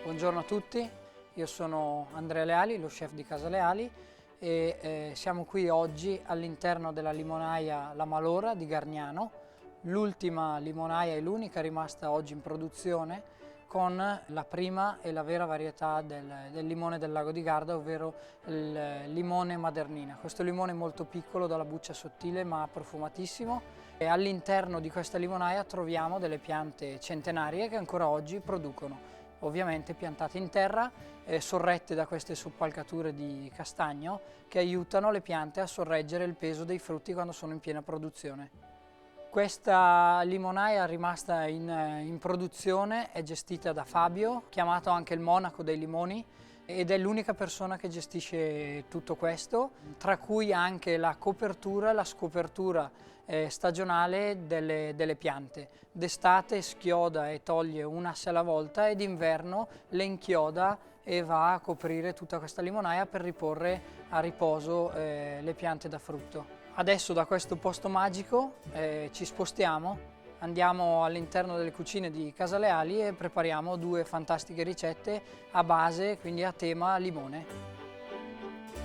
Buongiorno a tutti, io sono Andrea Leali, lo chef di Casa Leali e siamo qui oggi all'interno della limonaia La Malora di Gargnano, l'ultima limonaia e l'unica rimasta oggi in produzione con la prima e la vera varietà del limone del Lago di Garda, ovvero il limone Madernina. Questo limone è molto piccolo, dalla buccia sottile ma profumatissimo, e all'interno di questa limonaia troviamo delle piante centenarie che ancora oggi producono. Ovviamente piantate in terra, sorrette da queste soppalcature di castagno che aiutano le piante a sorreggere il peso dei frutti quando sono in piena produzione. Questa limonaia rimasta in produzione è gestita da Fabio, chiamato anche il monaco dei limoni, ed è l'unica persona che gestisce tutto questo, tra cui anche la copertura e la scopertura stagionale delle piante. D'estate schioda e toglie un asse alla volta e d'inverno le inchioda e va a coprire tutta questa limonaia per riporre a riposo le piante da frutto. Adesso da questo posto magico ci spostiamo, andiamo all'interno delle cucine di Casa Leali e prepariamo due fantastiche ricette a base, quindi a tema limone.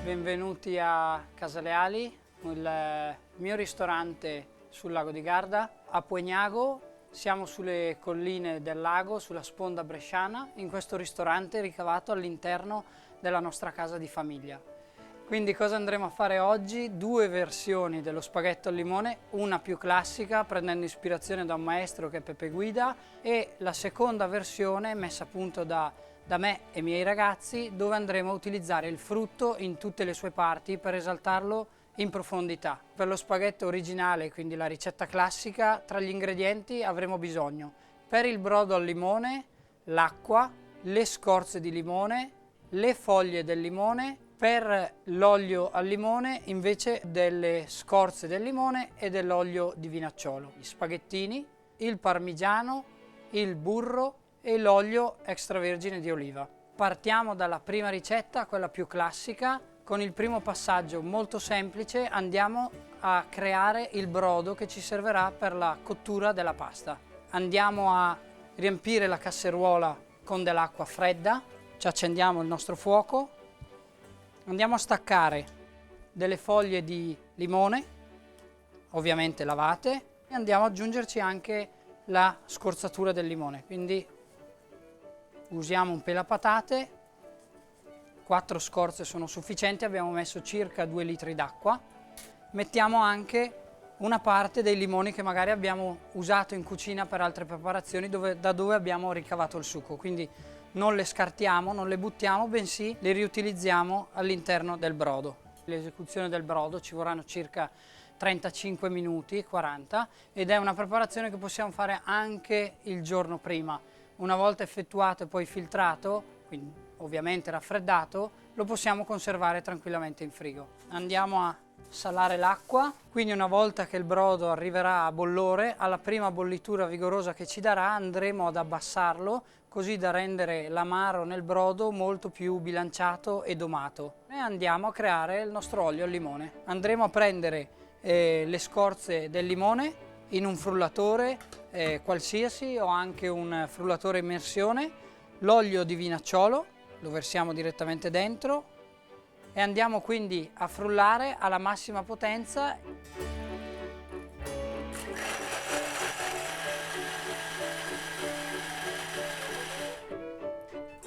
Benvenuti a Casa Leali, il mio ristorante sul Lago di Garda. A Puegnago siamo sulle colline del lago, sulla sponda bresciana, in questo ristorante ricavato all'interno della nostra casa di famiglia. Quindi cosa andremo a fare oggi? Due versioni dello spaghetto al limone, una più classica prendendo ispirazione da un maestro che è Pepe Guida, e la seconda versione messa a punto da me e i miei ragazzi, dove andremo a utilizzare il frutto in tutte le sue parti per esaltarlo in profondità. Per lo spaghetto originale, quindi la ricetta classica, tra gli ingredienti avremo bisogno per il brodo al limone l'acqua, le scorze di limone, le foglie del limone. Per l'olio al limone invece delle scorze del limone e dell'olio di vinacciolo, gli spaghettini, il parmigiano, il burro e l'olio extravergine di oliva. Partiamo dalla prima ricetta, quella più classica. Con il primo passaggio molto semplice andiamo a creare il brodo che ci servirà per la cottura della pasta. Andiamo a riempire la casseruola con dell'acqua fredda, ci accendiamo il nostro fuoco. Andiamo a staccare delle foglie di limone, ovviamente lavate, e andiamo ad aggiungerci anche la scorzatura del limone. Quindi usiamo un pelapatate, 4 scorze sono sufficienti, abbiamo messo circa 2 litri d'acqua. Mettiamo anche una parte dei limoni che magari abbiamo usato in cucina per altre preparazioni, da dove abbiamo ricavato il succo. Quindi non le scartiamo, non le buttiamo, bensì le riutilizziamo all'interno del brodo. L'esecuzione del brodo ci vorranno circa 35 minuti, 40, ed è una preparazione che possiamo fare anche il giorno prima. Una volta effettuato e poi filtrato, quindi ovviamente raffreddato, lo possiamo conservare tranquillamente in frigo. Andiamo a salare l'acqua, quindi una volta che il brodo arriverà a bollore, alla prima bollitura vigorosa che ci darà andremo ad abbassarlo, così da rendere l'amaro nel brodo molto più bilanciato e domato. E andiamo a creare il nostro olio al limone. Andremo a prendere le scorze del limone in un frullatore qualsiasi o anche un frullatore a immersione, l'olio di vinacciolo lo versiamo direttamente dentro e andiamo quindi a frullare alla massima potenza.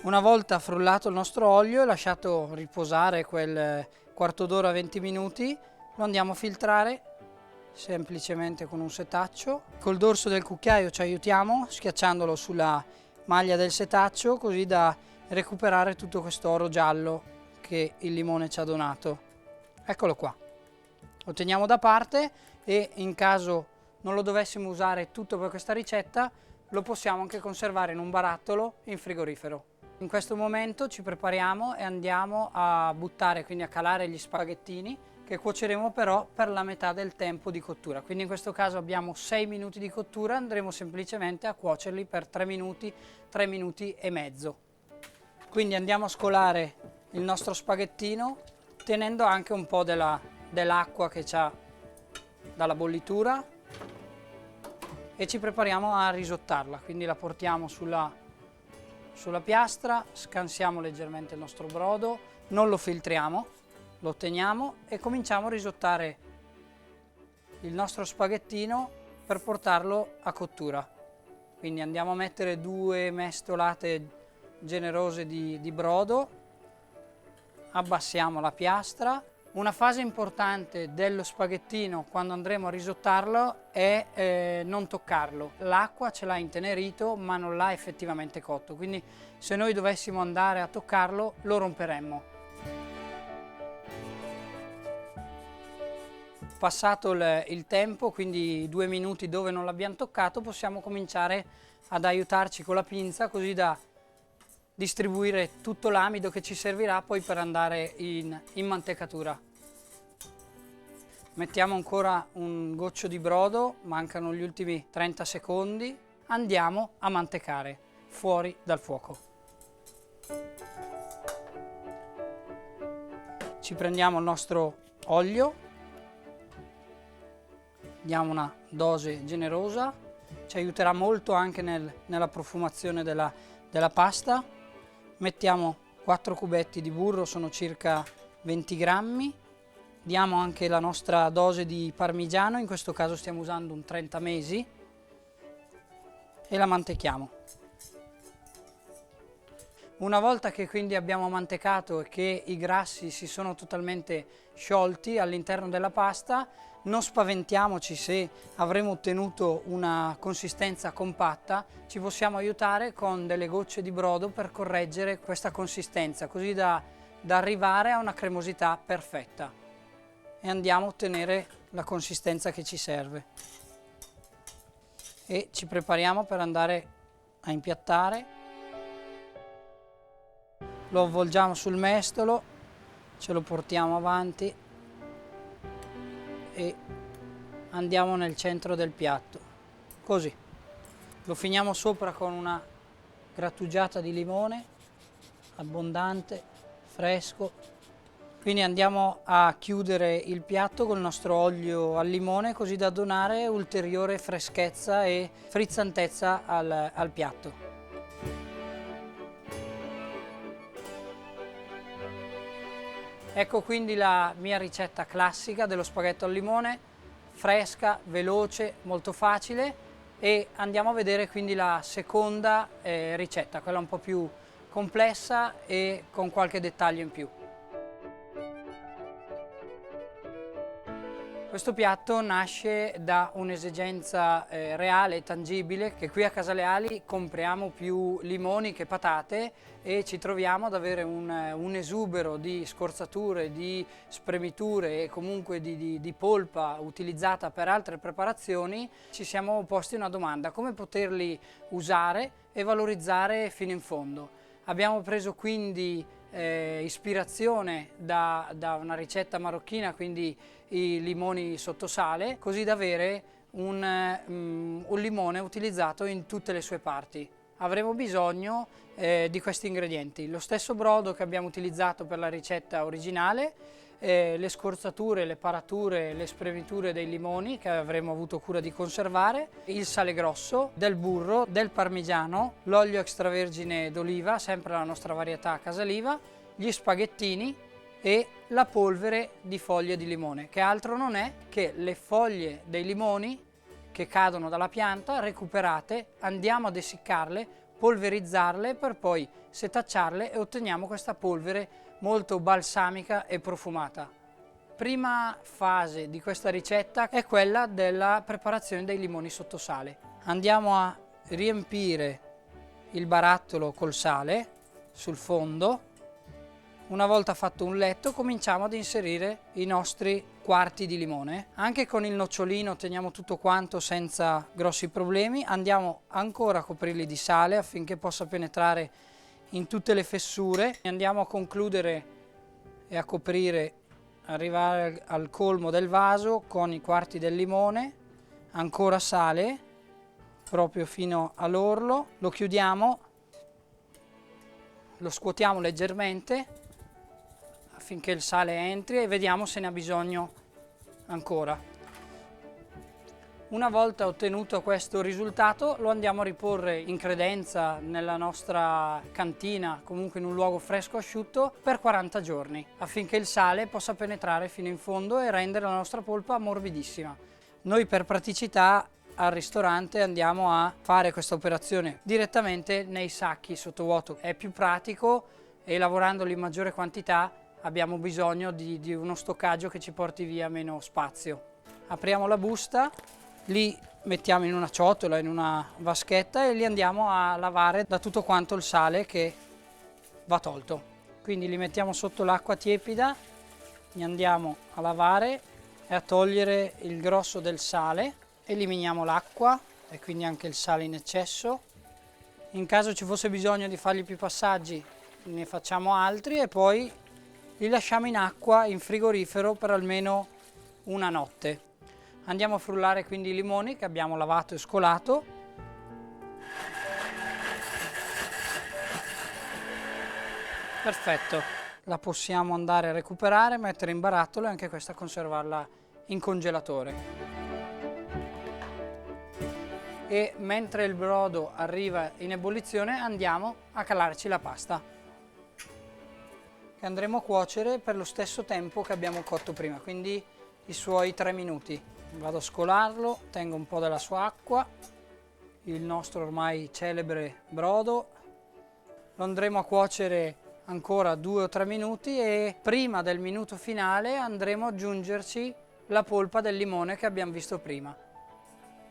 Una volta frullato il nostro olio e lasciato riposare quel quarto d'ora, 20 minuti, lo andiamo a filtrare semplicemente con un setaccio. Col dorso del cucchiaio ci aiutiamo schiacciandolo sulla maglia del setaccio, così da recuperare tutto questo oro giallo che il limone ci ha donato. Eccolo qua. Lo teniamo da parte e in caso non lo dovessimo usare tutto per questa ricetta, lo possiamo anche conservare in un barattolo in frigorifero. In questo momento ci prepariamo e andiamo a buttare, quindi a calare gli spaghettini, che cuoceremo però per la metà del tempo di cottura. Quindi in questo caso abbiamo 6 minuti di cottura, andremo semplicemente a cuocerli per 3 minuti e mezzo. Quindi andiamo a scolare il nostro spaghettino tenendo anche un po' dell'acqua che c'ha dalla bollitura e ci prepariamo a risottarla. Quindi la portiamo sulla sulla piastra, scansiamo leggermente il nostro brodo, non lo filtriamo, lo teniamo e cominciamo a risottare il nostro spaghettino per portarlo a cottura. Quindi andiamo a mettere 2 mestolate generose di brodo, abbassiamo la piastra. Una fase importante dello spaghettino quando andremo a risottarlo è non toccarlo. L'acqua ce l'ha intenerito ma non l'ha effettivamente cotto, quindi se noi dovessimo andare a toccarlo lo romperemmo. Passato il tempo, quindi 2 minuti dove non l'abbiamo toccato, possiamo cominciare ad aiutarci con la pinza così da distribuire tutto l'amido che ci servirà poi per andare in mantecatura. Mettiamo ancora un goccio di brodo, mancano gli ultimi 30 secondi, andiamo a mantecare fuori dal fuoco. Ci prendiamo il nostro olio, diamo una dose generosa, ci aiuterà molto anche nella profumazione della pasta. Mettiamo 4 cubetti di burro, sono circa 20 grammi. Diamo anche la nostra dose di parmigiano, in questo caso stiamo usando un 30 mesi, e la mantechiamo. Una volta che quindi abbiamo mantecato e che i grassi si sono totalmente sciolti all'interno della pasta, non spaventiamoci se avremo ottenuto una consistenza compatta, ci possiamo aiutare con delle gocce di brodo per correggere questa consistenza, così da arrivare a una cremosità perfetta e andiamo a ottenere la consistenza che ci serve. E ci prepariamo per andare a impiattare. Lo avvolgiamo sul mestolo, ce lo portiamo avanti e andiamo nel centro del piatto, così. Lo finiamo sopra con una grattugiata di limone, abbondante, fresco. Quindi andiamo a chiudere il piatto con il nostro olio al limone così da donare ulteriore freschezza e frizzantezza al piatto. Ecco quindi la mia ricetta classica dello spaghetto al limone, fresca, veloce, molto facile, e andiamo a vedere quindi la seconda ricetta, quella un po' più complessa e con qualche dettaglio in più. Questo piatto nasce da un'esigenza reale e tangibile, che qui a Casaleali compriamo più limoni che patate e ci troviamo ad avere un esubero di scorzature, di spremiture e comunque di polpa utilizzata per altre preparazioni. Ci siamo posti una domanda: come poterli usare e valorizzare fino in fondo? Abbiamo preso quindi ispirazione da una ricetta marocchina, quindi i limoni sotto sale, così da avere un limone utilizzato in tutte le sue parti. Avremo bisogno di questi ingredienti: lo stesso brodo che abbiamo utilizzato per la ricetta originale, le scorzature, le parature, le spremiture dei limoni che avremo avuto cura di conservare, il sale grosso, del burro, del parmigiano, l'olio extravergine d'oliva, sempre la nostra varietà Casaliva, gli spaghettini e la polvere di foglie di limone, che altro non è che le foglie dei limoni che cadono dalla pianta, recuperate, andiamo ad essiccarle, polverizzarle per poi setacciarle e otteniamo questa polvere molto balsamica e profumata. Prima fase di questa ricetta è quella della preparazione dei limoni sotto sale. Andiamo a riempire il barattolo col sale sul fondo. Una volta fatto un letto cominciamo ad inserire i nostri quarti di limone. Anche con il nocciolino otteniamo tutto quanto senza grossi problemi. Andiamo ancora a coprirli di sale affinché possa penetrare in tutte le fessure. Andiamo a concludere e a coprire, arrivare al colmo del vaso con i quarti del limone, ancora sale proprio fino all'orlo. Lo chiudiamo, lo scuotiamo leggermente affinché il sale entri e vediamo se ne ha bisogno ancora. Una volta ottenuto questo risultato lo andiamo a riporre in credenza nella nostra cantina, comunque in un luogo fresco asciutto, per 40 giorni, affinché il sale possa penetrare fino in fondo e rendere la nostra polpa morbidissima. Noi per praticità al ristorante andiamo a fare questa operazione direttamente nei sacchi sottovuoto. È più pratico e lavorandoli in maggiore quantità abbiamo bisogno di uno stoccaggio che ci porti via meno spazio. Apriamo la busta, li mettiamo in una ciotola, in una vaschetta e li andiamo a lavare da tutto quanto il sale che va tolto. Quindi li mettiamo sotto l'acqua tiepida, li andiamo a lavare e a togliere il grosso del sale. Eliminiamo l'acqua e quindi anche il sale in eccesso. In caso ci fosse bisogno di fargli più passaggi ne facciamo altri e poi li lasciamo in acqua in frigorifero per almeno una notte. Andiamo a frullare quindi i limoni che abbiamo lavato e scolato. Perfetto, la possiamo andare a recuperare, mettere in barattolo e anche questa conservarla in congelatore. E mentre il brodo arriva in ebollizione andiamo a calarci la pasta, che andremo a cuocere per lo stesso tempo che abbiamo cotto prima, quindi i suoi 3 minuti. Vado a scolarlo, tengo un po' della sua acqua, il nostro ormai celebre brodo, lo andremo a cuocere ancora 2 o 3 minuti e prima del minuto finale andremo ad aggiungerci la polpa del limone che abbiamo visto prima.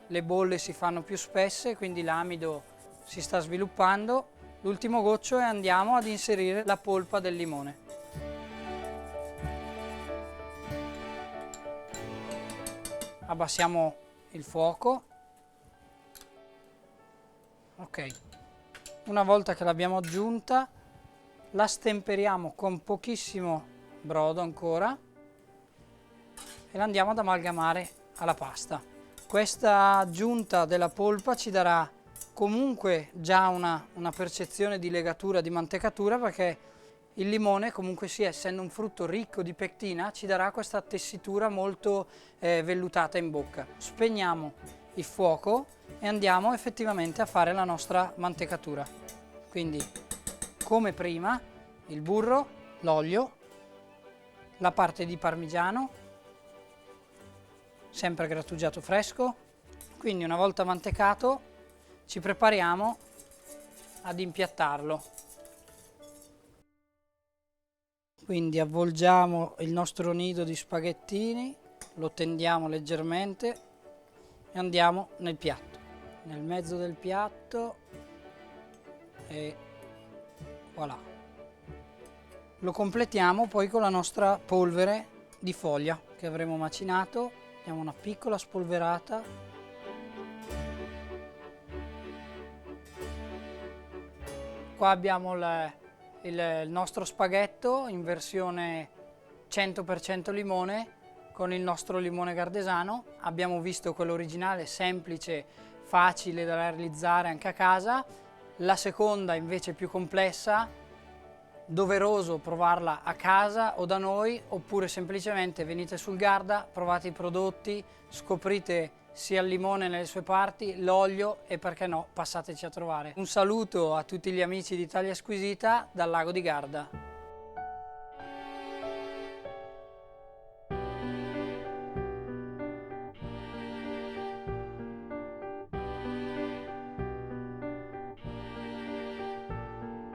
Le bolle si fanno più spesse, quindi l'amido si sta sviluppando. L'ultimo goccio e andiamo ad inserire la polpa del limone. Abbassiamo il fuoco. Ok, una volta che l'abbiamo aggiunta la stemperiamo con pochissimo brodo ancora e la andiamo ad amalgamare alla pasta. Questa aggiunta della polpa ci darà comunque già una percezione di legatura, di mantecatura, perché il limone comunque sia, essendo un frutto ricco di pectina, ci darà questa tessitura molto vellutata in bocca. Spegniamo il fuoco e andiamo effettivamente a fare la nostra mantecatura. Quindi, come prima, il burro, l'olio, la parte di parmigiano, sempre grattugiato fresco. Quindi una volta mantecato ci prepariamo ad impiattarlo. Quindi avvolgiamo il nostro nido di spaghettini, lo tendiamo leggermente e andiamo nel piatto. Nel mezzo del piatto e voilà. Lo completiamo poi con la nostra polvere di foglia che avremo macinato. Diamo una piccola spolverata. Qua abbiamo il nostro spaghetto in versione 100% limone con il nostro limone gardesano. Abbiamo visto quello originale, semplice, facile da realizzare anche a casa. La seconda invece più complessa, doveroso provarla a casa o da noi, oppure semplicemente venite sul Garda, provate i prodotti, scoprite sia il limone nelle sue parti, l'olio e perché no, passateci a trovare. Un saluto a tutti gli amici di Italia Squisita dal Lago di Garda.